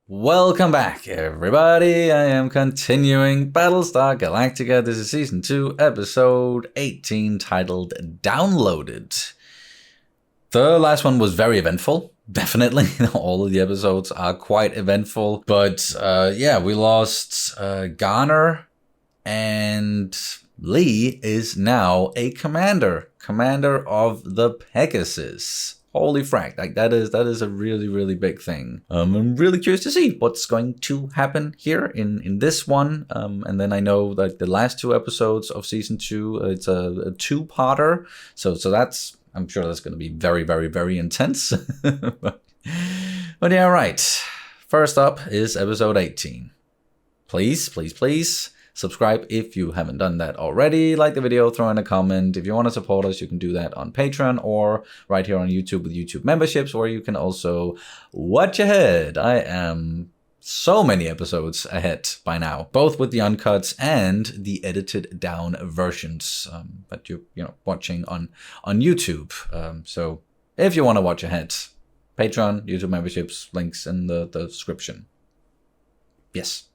Welcome back, everybody. I am continuing Battlestar Galactica. This is Season 2, Episode 18, titled Downloaded. The last one was very eventful. Definitely. All of the episodes are quite eventful. But yeah, we lost Garner, and Lee is now a commander of the Pegasus. Holy frack, like that is a really, really big thing. I'm really curious to see what's going to happen here in this one. And then I know that the last two episodes of Season 2, it's a two-parter. So that's, I'm sure that's going to be very, very, very intense. But yeah, right. First up is Episode 18. Please, please, please. Subscribe if you haven't done that already. Like the video, throw in a comment. If you want to support us, you can do that on Patreon or right here on YouTube with YouTube memberships, or you can also watch ahead. I am so many episodes ahead by now, both with the uncuts and the edited down versions that you're watching on YouTube. So if you want to watch ahead, Patreon, YouTube memberships, links in the description. Yes.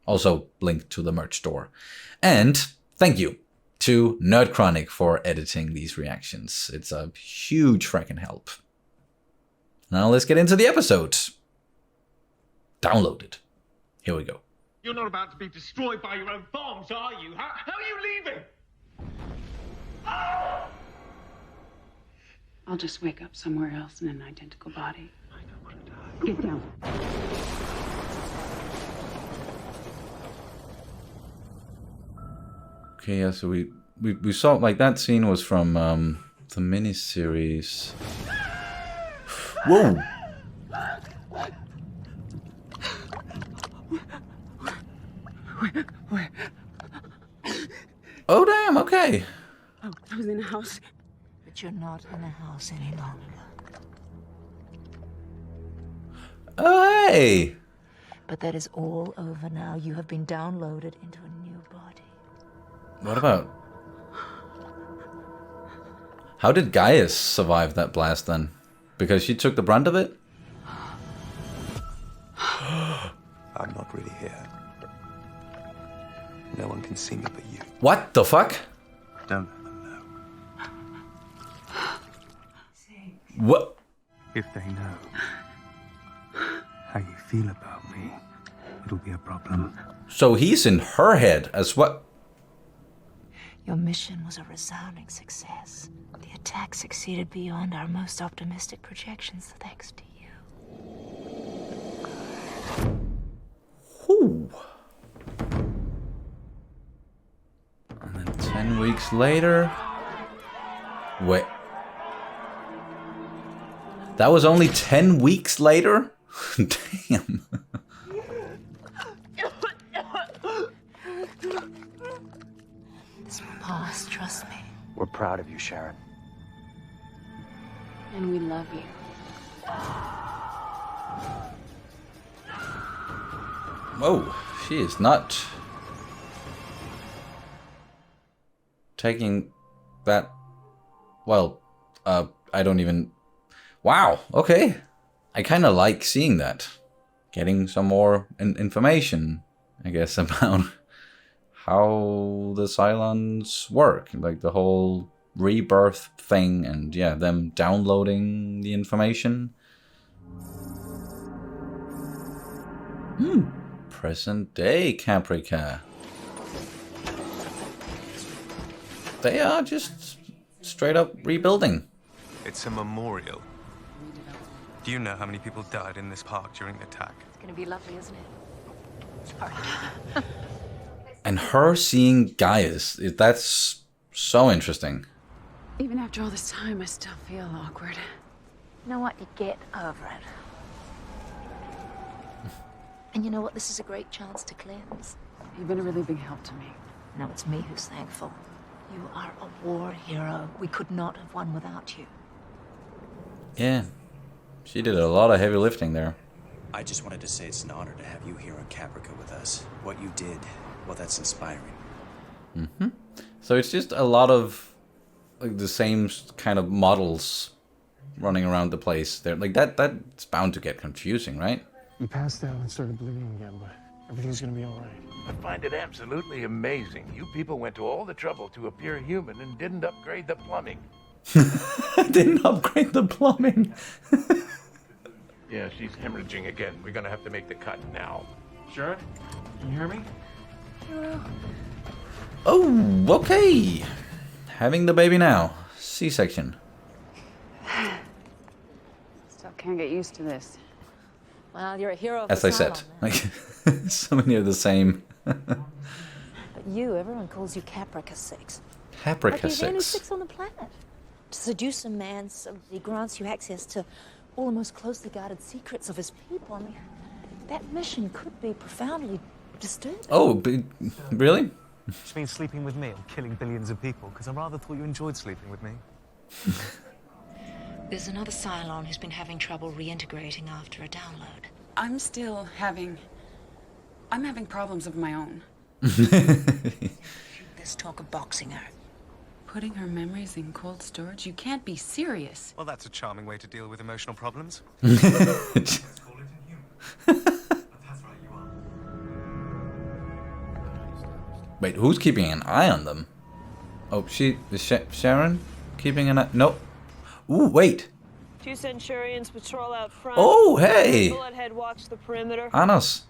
Also, link to the merch store. And thank you to Nerd Chronic for editing these reactions. It's a huge fracking help. Now let's get into the episode. Downloaded. Here we go. You're not about to be destroyed by your own bombs, are you? How are you leaving? I'll just wake up somewhere else in an identical body. I don't want to die. Get down. Okay, yeah, so we saw, like, that scene was from the miniseries. Whoa! Where? Oh, damn, okay. Oh, I was in a house. But you're not in the house any longer. Oh, hey! But that is all over now. You have been downloaded into a new body. What about... How did Gaius survive that blast then? Because she took the brunt of it? I'm not really here. No one can see me but you. What the fuck? Don't let them know. What? If they know how you feel about me, it'll be a problem. So he's in her head as what? Your mission was a resounding success. The attack succeeded beyond our most optimistic projections, thanks to you. Whew. And then 10 weeks later... Wait. That was only 10 weeks later? Damn. This will pass, trust me. We're proud of you, Sharon. And we love you. Whoa, she is not taking that... Well, I don't even... Wow, okay. I kind of like seeing that. Getting some more information, I guess, about how the Cylons work. Like the whole rebirth thing and, yeah, them downloading the information. Present day Caprica. They are just straight up rebuilding. It's a memorial. Do you know how many people died in this park during the attack? It's gonna be lovely, isn't it? Sorry. And her seeing Gaius, that's so interesting. Even after all this time, I still feel awkward. You know what? You get over it. And you know what? This is a great chance to cleanse. You've been a really big help to me. No, it's me who's thankful. You are a war hero. We could not have won without you. Yeah, she did a lot of heavy lifting there. I just wanted to say it's an honor to have you here on Caprica with us. What you did, well, that's inspiring. So it's just a lot of like the same kind of models running around the place there. Like that's bound to get confusing, right? He passed out and started bleeding again, but everything's gonna be all right. I find it absolutely amazing. You people went to all the trouble to appear human and didn't upgrade the plumbing. Didn't upgrade the plumbing. Yeah, she's hemorrhaging again. We're gonna have to make the cut now. Sure? Can you hear me? Oh, okay. Having the baby now. C-section. Still can't get used to this. Well, you're a hero of As the I said, asylum, man. like so many are the same. But you, everyone calls you Caprica 6. Paprika Like you're the only 6. 6 on the planet. To seduce a man so he grants you access to all the most closely guarded secrets of his people. I mean, that mission could be profoundly disturbing. Oh, really? Which means sleeping with me or killing billions of people, because I rather thought you enjoyed sleeping with me. There's another Cylon who's been having trouble reintegrating after a download. I'm having problems of my own. There's talk of boxing her. Putting her memories in cold storage? You can't be serious. Well, that's a charming way to deal with emotional problems. Wait, who's keeping an eye on them? Oh, Sharon keeping an eye? Nope. Ooh, wait. 2 Centurions patrol out front. Oh, hey. Bullethead watch the perimeter. Anos.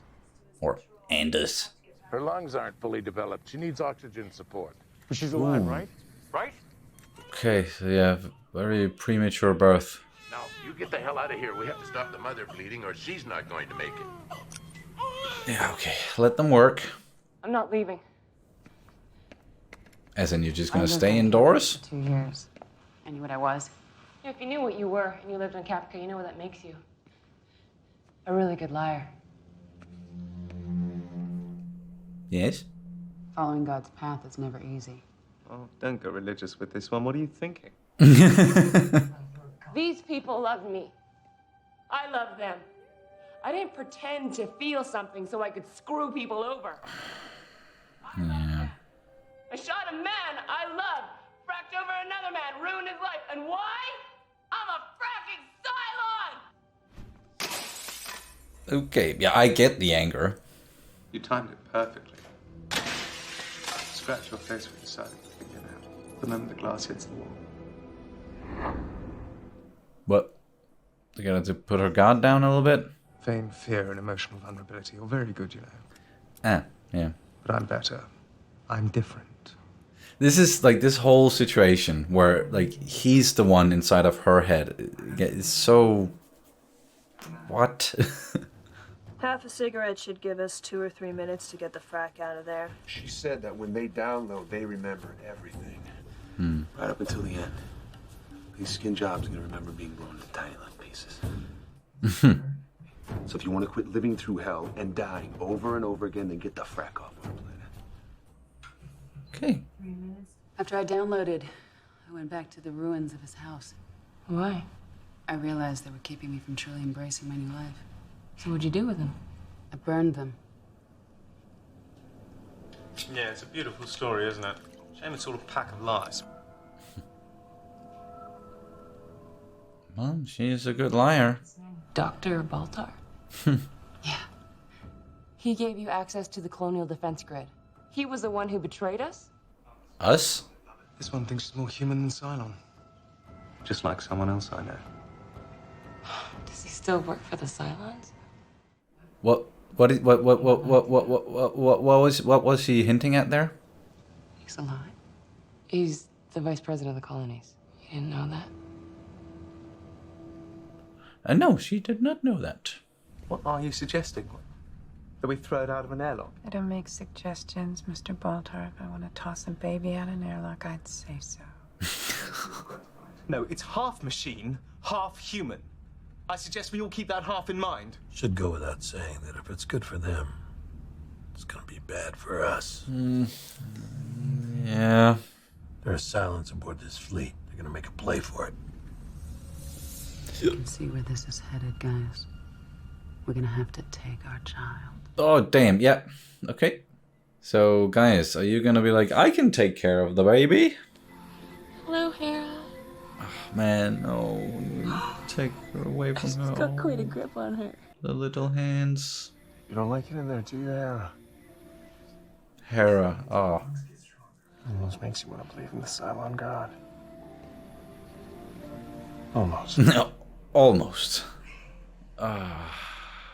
Or Andus. Her lungs aren't fully developed. She needs oxygen support. But she's alive, right? Right? Okay, so yeah, very premature birth. Now, you get the hell out of here. We have to stop the mother bleeding or she's not going to make it. Yeah, okay. Let them work. I'm not leaving. As in, you're just gonna stay indoors? 2 years. I knew what I was. If you knew what you were and you lived on Caprica, you know what that makes you. A really good liar. Yes? Following God's path is never easy. Oh, don't go religious with this one. What are you thinking? These people love me. I love them. I didn't pretend to feel something so I could screw people over. Yeah. I shot a man I love, fracked over another man, ruined his life. And why? I'm a fracking Cylon! Okay, yeah, I get the anger. You timed it perfectly. Scratch your face with your silent fingernail. The moment the glass hits the wall. What? They're gonna have to put her guard down a little bit? Vain fear and emotional vulnerability. You're very good, you know. Ah, yeah. But I'm better. I'm different. This is like this whole situation where like he's the one inside of her head. It's so... What? Half a cigarette should give us 2 or 3 minutes to get the frack out of there. She said that when they download, they remember everything. Hmm. Right up until the end. These skin jobs are gonna remember being blown into tiny little pieces. So if you want to quit living through hell and dying over and over again, then get the frack off our planet. Okay. After I downloaded, I went back to the ruins of his house. Why? I realized they were keeping me from truly embracing my new life. So what'd you do with them? I burned them. Yeah, it's a beautiful story, isn't it? Shame it's all a pack of lies. Well, she's a good liar. Dr. Baltar? Yeah. He gave you access to the Colonial Defense Grid. He was the one who betrayed us? Us? This one thinks she's more human than Cylon. Just like someone else I know. Does he still work for the Cylons? What was he hinting at there? He's alive. He's the vice president of the colonies. You didn't know that? No, she did not know that. What are you suggesting? That we throw it out of an airlock? I don't make suggestions, Mr. Baltar. If I want to toss a baby out an airlock, I'd say so. No, it's half machine, half human. I suggest we all keep that half in mind. Should go without saying that if it's good for them, it's gonna be bad for us. Yeah. There are Cylons aboard this fleet. They're gonna make a play for it. You can see where this is headed, guys. We're gonna have to take our child. Oh, damn. Yeah. Okay. So, guys, are you gonna be like, I can take care of the baby? Hello, Hera. Oh, man, no. Take her away from her. Got quite a grip on her. The little hands. You don't like it in there, do you, Hera? Hera, oh. Almost makes you want to believe in the Cylon God. Almost. No, almost.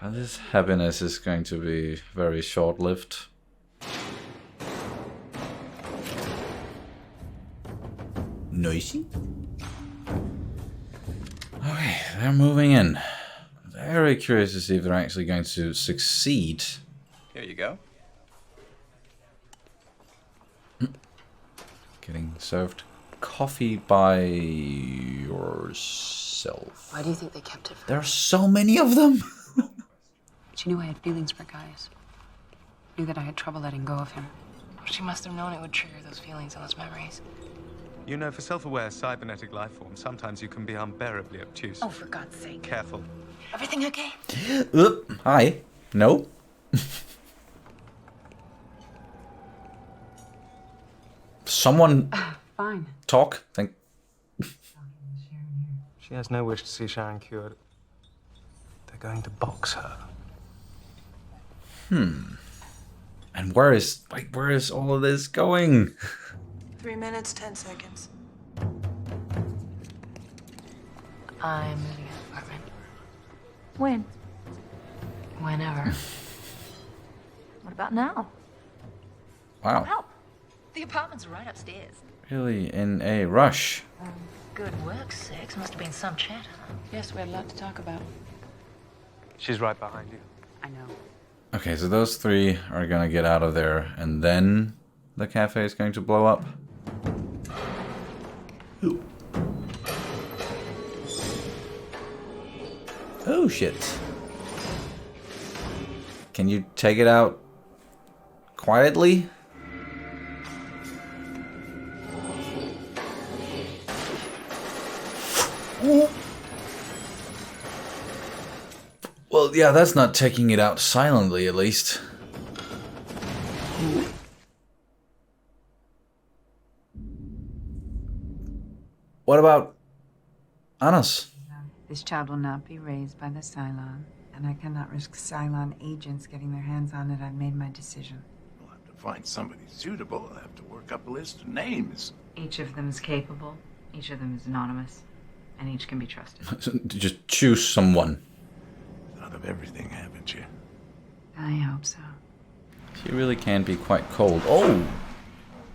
This happiness is going to be very short-lived. Noisy? Okay, they're moving in. Very curious to see if they're actually going to succeed. Here you go. Getting served coffee by yourself. Why do you think they kept it from There are so many of them. She knew I had feelings for Gaius. Knew that I had trouble letting go of him. She must have known it would trigger those feelings and those memories. You know, for self-aware cybernetic life forms, sometimes you can be unbearably obtuse. Oh, for God's sake. Careful. Everything okay? Hi. No. Someone Fine. talk. Think. She has no wish to see Sharon cured. They're going to box her. And where is all of this going? 3 minutes, 10 seconds. I'm moving out of the apartment. When? Whenever. What about now? Wow. Help! The apartment's right upstairs. Really in a rush. Good work, Six. Must have been some chatter. Yes, we had a lot to talk about. She's right behind you. I know. Okay, so those three are gonna get out of there, and then the cafe is going to blow up. Ooh. Oh shit. Can you take it out quietly? Ooh. Well, yeah, that's not taking it out silently, at least. What about Anna's? This child will not be raised by the Cylon, and I cannot risk Cylon agents getting their hands on it. I've made my decision. We'll have to find somebody suitable. I'll have to work up a list of names. Each of them is capable, each of them is anonymous, and each can be trusted. Just choose someone. Thought of everything, haven't you? I hope so. She really can be quite cold. Oh!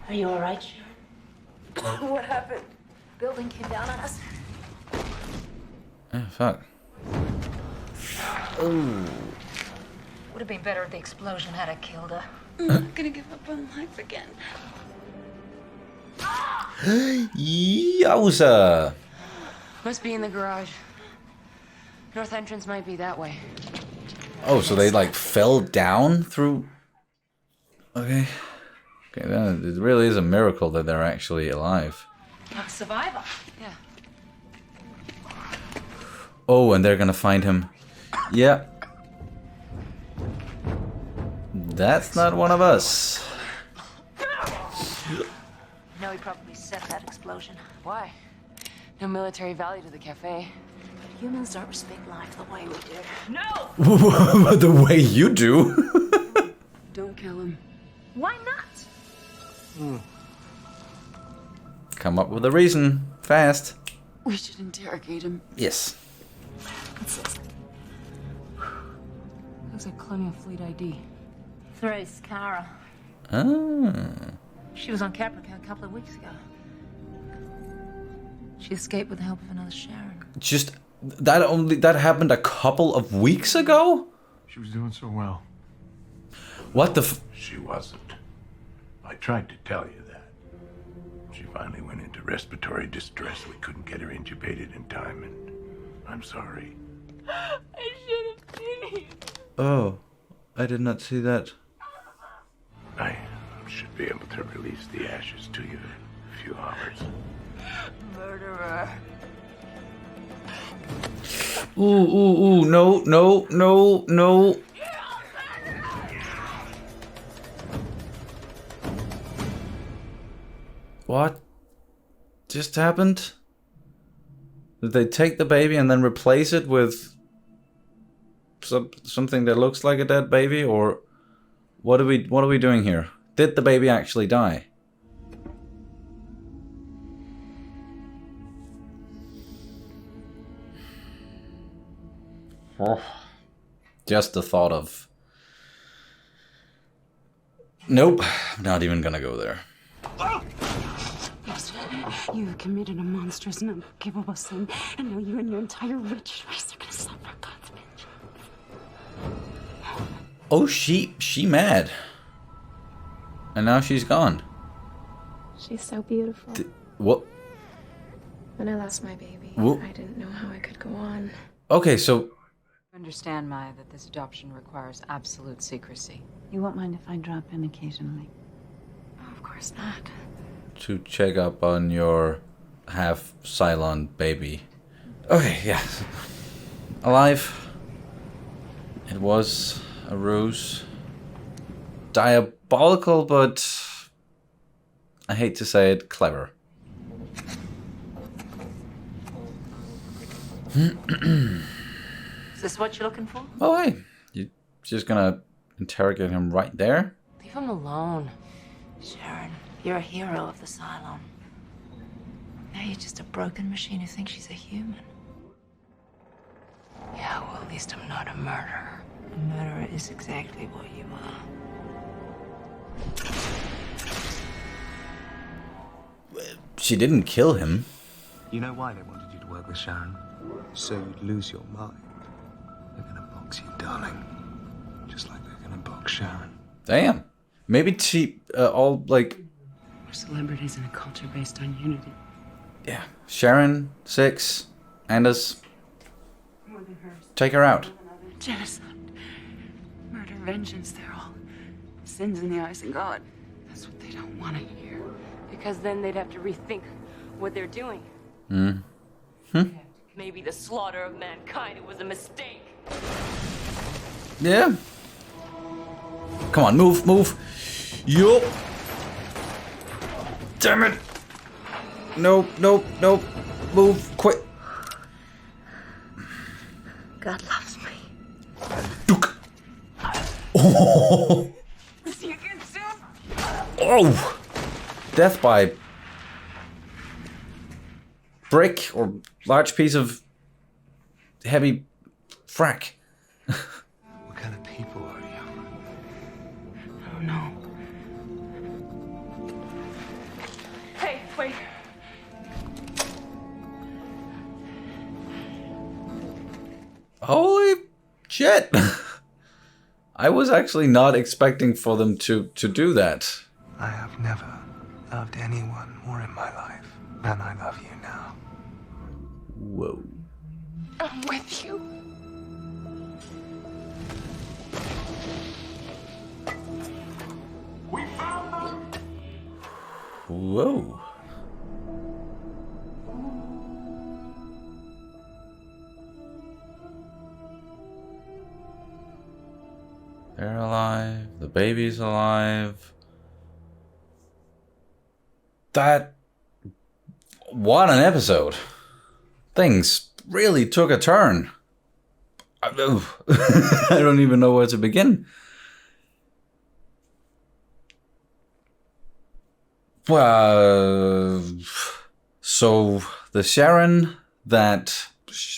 Are you all right, Sharon? What happened? Building came down on us. Oh, fuck. Ooh. Would have been better if the explosion had killed her. I'm not gonna give up on life again. Yowza! Must be in the garage. North entrance might be that way. Oh, so they like fell down through. Okay. Okay, then it really is a miracle that they're actually alive. I'm a survivor. Yeah. Oh, and they're gonna find him. Yeah. That's not one of us. No, he probably set that explosion. Why? No military value to the cafe. But humans don't respect life the way we do. No! The way you do. Don't kill him. Why not? Come up with a reason. Fast. We should interrogate him. Yes. Looks like Colonial Fleet ID. Thrace, Kara. Ah. She was on Caprica a couple of weeks ago. She escaped with the help of another Sharon. Just that happened a couple of weeks ago? She was doing so well. What the She wasn't. I tried to tell you that. She finally went into respiratory distress. We couldn't get her intubated in time, and I'm sorry. I should have seen you. Oh, I did not see that. I should be able to release the ashes to you in a few hours. Murderer. Ooh, no. What just happened? Did they take the baby and then replace it with something that looks like a dead baby, or what are we doing here? Did the baby actually die? Oh. Just the thought of... Nope, I'm not even gonna go there. You have committed a monstrous and unforgivable sin, and now you and your entire rich race are gonna suffer God's vengeance. Oh, she mad. And now she's gone. She's so beautiful. What? When I lost my baby, Whoa. I didn't know how I could go on. Okay, so... Understand, Maya, that this adoption requires absolute secrecy. You won't mind if I drop in occasionally? Oh, of course not. To check up on your half Cylon baby. Okay, yeah. Alive. It was a ruse. Diabolical, but I hate to say it, clever. Is this what you're looking for? Oh, hey. You're just gonna interrogate him right there? Leave him alone. Sharon, you're a hero of the Cylon. Now you're just a broken machine who thinks she's a human. Yeah, well, at least I'm not a murderer. A murderer is exactly what you are. She didn't kill him. You know why they wanted you to work with Sharon? So you'd lose your mind. They're gonna box you, darling. Just like they're gonna box Sharon. Damn. Maybe she all like... We're celebrities in a culture based on unity. Yeah. Sharon, 6, Anders. Take her out. Genocide, murder, vengeance, they're all sins in the eyes of God. That's what they don't want to hear. Because then they'd have to rethink what they're doing. Maybe the slaughter of mankind, it was a mistake. Yeah. Come on, move. Yup. Damn it. Nope. Move, quick. God loves me. Duke. Oh. See you again soon. Oh. Death by brick or large piece of heavy frack. What kind of people are you? I don't know. Hey, wait. Holy shit. I was actually not expecting for them to do that. I have never loved anyone more in my life than I love you now. Whoa. I'm with you. We found them! Whoa. They're alive. The baby's alive. What an episode. Things really took a turn. I don't even know where to begin. Well, so the Sharon that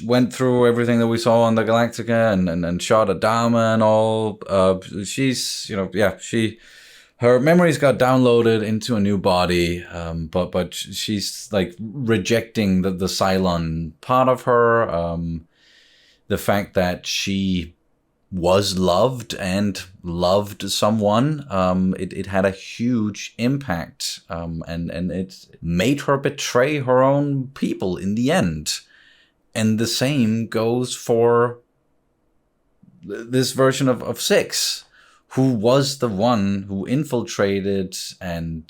went through everything that we saw on the Galactica and shot Adama and all, she's, her memories got downloaded into a new body, but she's like rejecting the Cylon part of her, the fact that she was loved and loved someone. It had a huge impact, and it made her betray her own people in the end. And the same goes for this version of 6, who was the one who infiltrated and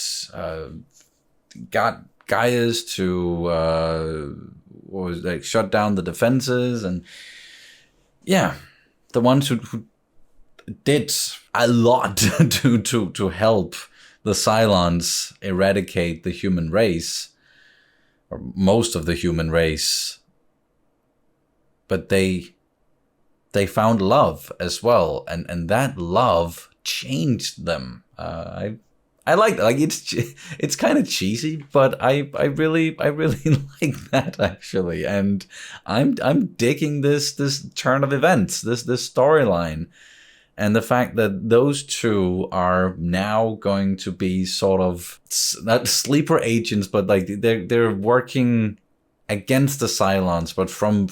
got Gaius to shut down the defenses, and the ones who did a lot to help the Cylons eradicate the human race, or most of the human race. But they they found love as well, and that love changed them. I like that. Like it's kind of cheesy, but I really like that actually, and I'm digging this turn of events, this storyline, and the fact that those two are now going to be sort of not sleeper agents, but like they're working against the Cylons, but from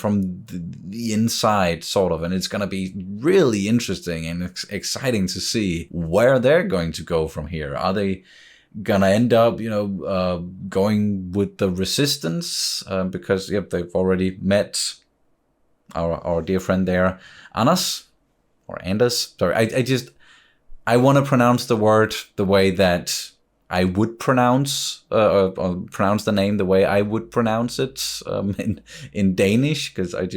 the inside, sort of, and it's going to be really interesting and exciting to see where they're going to go from here. Are they going to end up, going with the Resistance? Because, yep, they've already met our dear friend there, Anas, or Anders. Sorry, I want to pronounce the word the way that I would pronounce or pronounce the name the way I would pronounce it in Danish, because I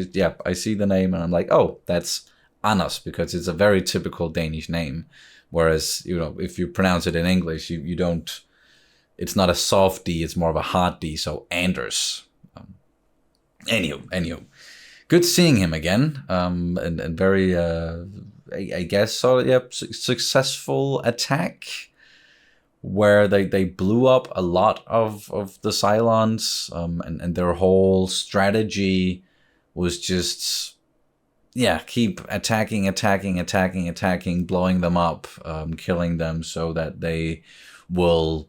see the name and I'm like, oh, that's Anders, because it's a very typical Danish name. Whereas, if you pronounce it in English, you don't, it's not a soft D, it's more of a hard D, so Anders. Anywho, good seeing him again, and very, I guess, successful attack, where they blew up a lot of the Cylons, and their whole strategy was just, keep attacking, blowing them up, killing them, so that they will,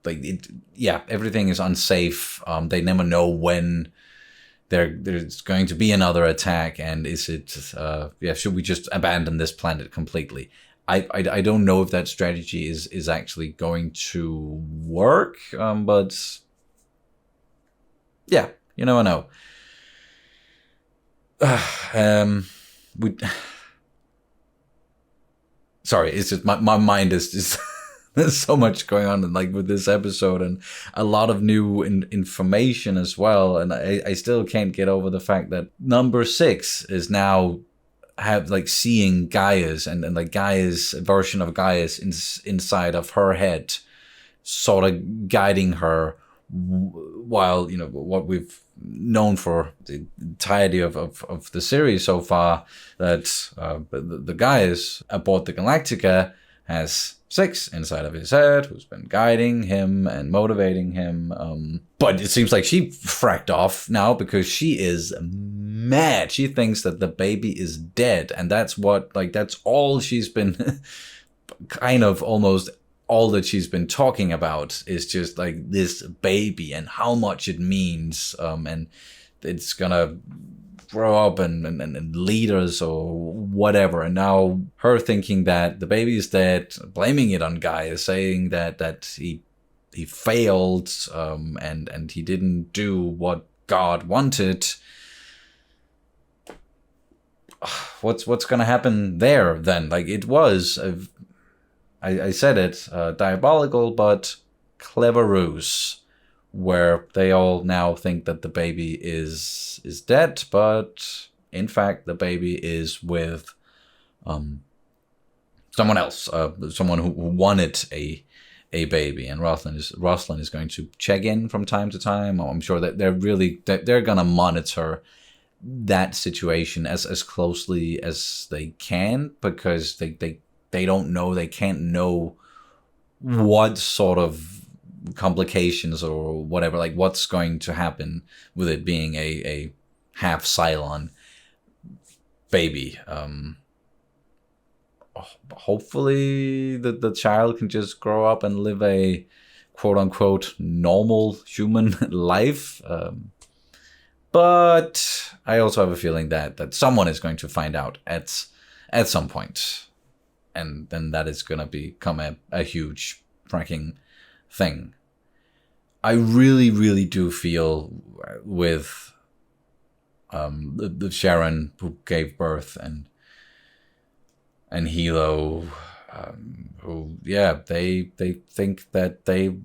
everything is unsafe. They never know when there's going to be another attack, and is it, should we just abandon this planet completely? I don't know if that strategy is actually going to work, but yeah, you never know. Sorry, it's just my mind is just there's so much going on with this episode, and a lot of new information as well, and I still can't get over the fact that number 6 is now seeing Gaius and Gaius' version of Gaius inside of her head, sort of guiding her, while what we've known for the entirety of the series so far, that the Gaius aboard the Galactica has 6 inside of his head, who's been guiding him and motivating him. But it seems like she fracked off now, because she is mad. She thinks that the baby is dead, and that's all she's been kind of almost all that she's been talking about is just this baby and how much it means, and it's gonna grow up and lead us or whatever. And now her thinking that the baby is dead, blaming it on Gaia, saying that he failed, and he didn't do what God wanted. What's gonna happen there then? It was I said it, diabolical but clever ruse, where they all now think that the baby is dead, but in fact the baby is with someone else, someone who wanted a baby, and Rosalind is going to check in from time to time. I'm sure that they're gonna monitor that situation as closely as they can, because they don't know, they can't know what sort of complications or whatever, what's going to happen with it being a half Cylon baby. Hopefully the child can just grow up and live a quote-unquote normal human life. But I also have a feeling that someone is going to find out at some point. And then that is going to become a huge fracking thing. I really, really do feel with the Sharon who gave birth and Hilo, who, they think that they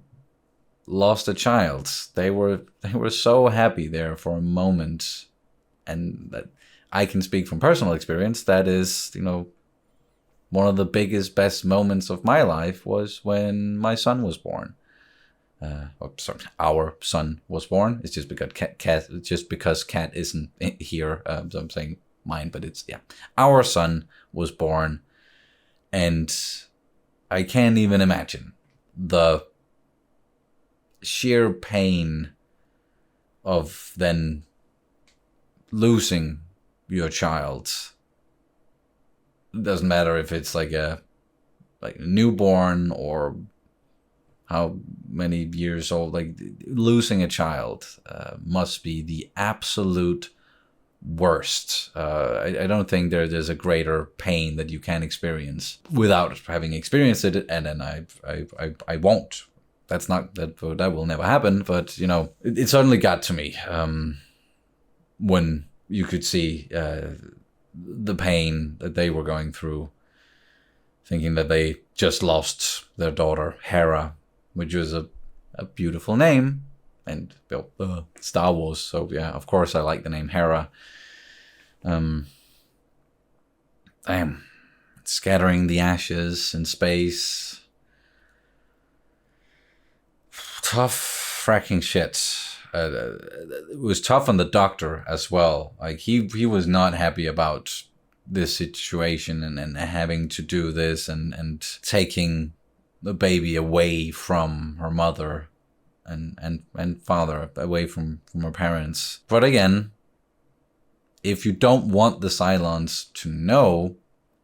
lost a child. They were so happy there for a moment, and that I can speak from personal experience. That is, one of the biggest, best moments of my life was when my son was born. Our son was born. It's just because Kat isn't here. So I'm saying mine, but it's, yeah. Our son was born, and I can't even imagine the sheer pain of then losing your child. It doesn't matter if it's like a newborn or how many years old. Like, losing a child must be the absolute worst. I don't think there's a greater pain that you can experience without having experienced it, and then I won't. That will never happen. But you know, it certainly got to me when you could see the pain that they were going through, thinking that they just lost their daughter Hera, which was a beautiful name, and Star Wars. So yeah, of course I like the name Hera. Damn, scattering the ashes in space. Tough fracking shit. It was tough on the doctor as well. Like he was not happy about this situation and having to do this and taking the baby away from her mother and father, away from her parents. But again, if you don't want the Cylons to know,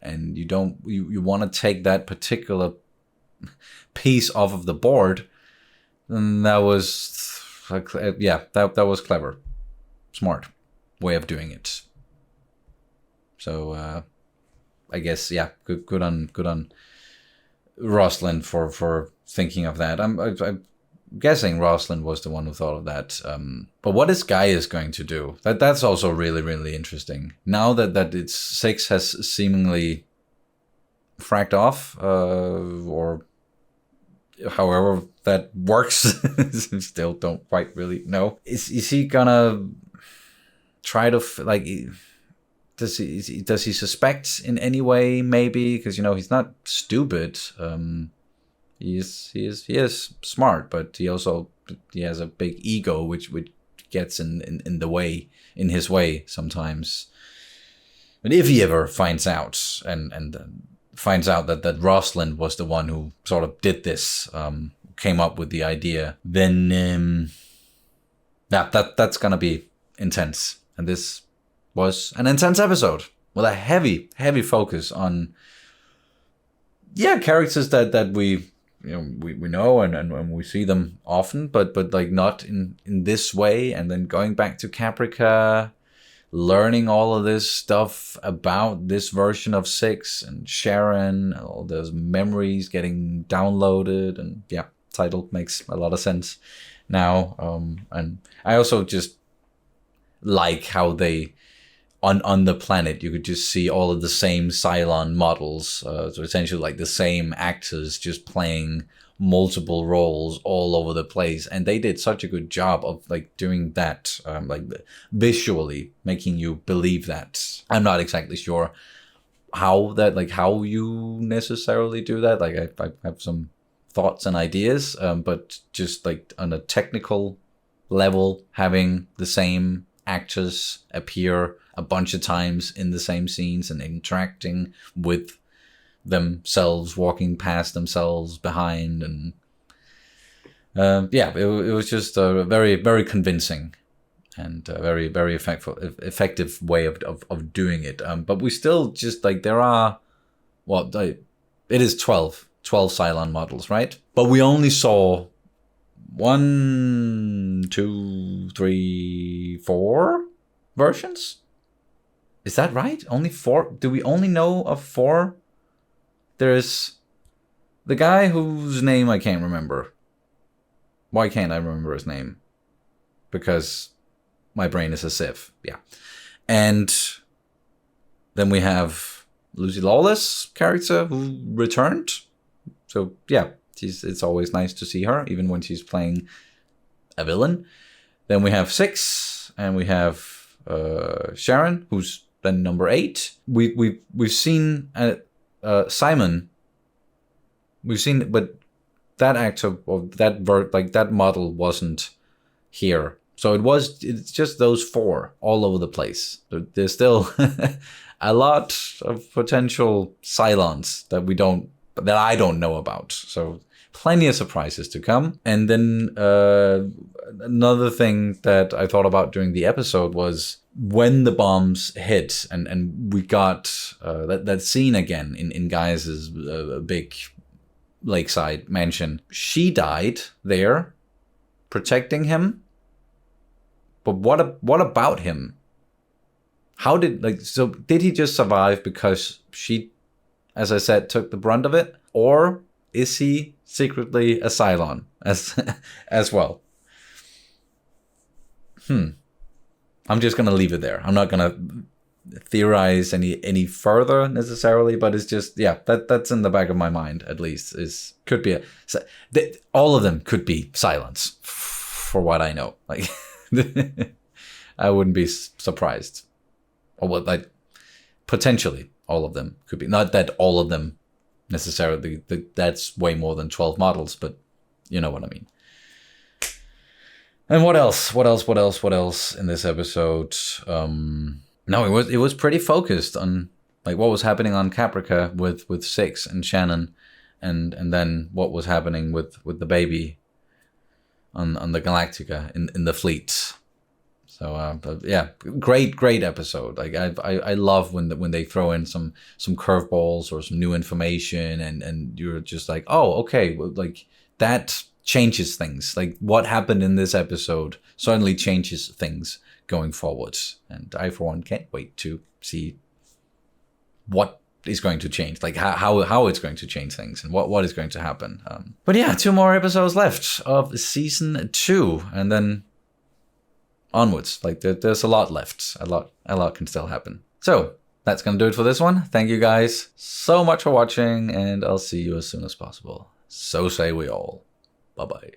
and you want to take that particular piece off of the board, then that was that was clever, smart way of doing it. So I guess good on Rosalind for thinking of that. I'm guessing Rosalind was the one who thought of that. But what is Gaius going to do? That's also really, really interesting. Now that it's 6 has seemingly fracked off, or however that works, still don't quite really know. Is he gonna try to does he suspect in any way? Maybe because he's not stupid. He is smart, but he has a big ego which gets in the way, in his way sometimes. But if he ever finds out and finds out that Rosalind was the one who sort of did this, came up with the idea, then that's gonna be intense. And this was an intense episode with a heavy focus on characters that we know and we see them often, but like not in this way. And then going back to Caprica, learning all of this stuff about this version of 6 and Sharon, all those memories getting downloaded, and title makes a lot of sense now. And I also just like how they on the planet you could just see all of the same Cylon models, so essentially like the same actors just playing multiple roles all over the place, and they did such a good job of like doing that, like visually making you believe that. I'm not exactly sure how you necessarily do that. Like I have some thoughts and ideas, but just like on a technical level, having the same actors appear a bunch of times in the same scenes and interacting with themselves, walking past themselves behind, and it was just a very, very convincing and a very, very effective way of doing it. But we still just like, there are it is 12 Cylon models, right? But we only saw 1, 2, 3, 4 versions. Is that right? Only 4? Do we only know of 4? There's the guy whose name I can't remember. Why can't I remember his name? Because my brain is a sieve. Yeah. And then we have Lucy Lawless character who returned. So yeah, it's always nice to see her, even when she's playing a villain. Then we have 6, and we have Sharon, who's then number 8. We've seen Simon. We've seen, but that actor or that that model wasn't here So it's just those 4 all over the place. There's still a lot of potential Cylons that I don't know about. So plenty of surprises to come. And then another thing that I thought about during the episode was when the bombs hit and we got that scene again in Gaius's big lakeside mansion. She died there protecting him. But what about him? How did did he just survive because she, as I said, took the brunt of it? Or is he secretly a Cylon as well? I'm just gonna leave it there. I'm not gonna theorize any further necessarily, but it's just, yeah, that's in the back of my mind at least. Could be all of them could be Cylons, for what I know. Like. I wouldn't be surprised. Or what, like, potentially all of them could be. Not that all of them necessarily, that's way more than 12 models, but you know what I mean. And what else in this episode? No, it was pretty focused on like what was happening on Caprica with Six and Shannon, and then what was happening with the baby on the Galactica in the fleet. So but yeah, great episode. Like I love when they throw in some curveballs or some new information, and you're just like, oh, okay, well, like that changes things. Like what happened in this episode certainly changes things going forward. And I, for one, can't wait to see what is going to change, like how it's going to change things and what is going to happen. But yeah, 2 more episodes left of season 2, and then onwards. Like there's a lot left. A lot can still happen. So that's gonna do it for this one. Thank you guys so much for watching, and I'll see you as soon as possible. So say we all. Bye bye.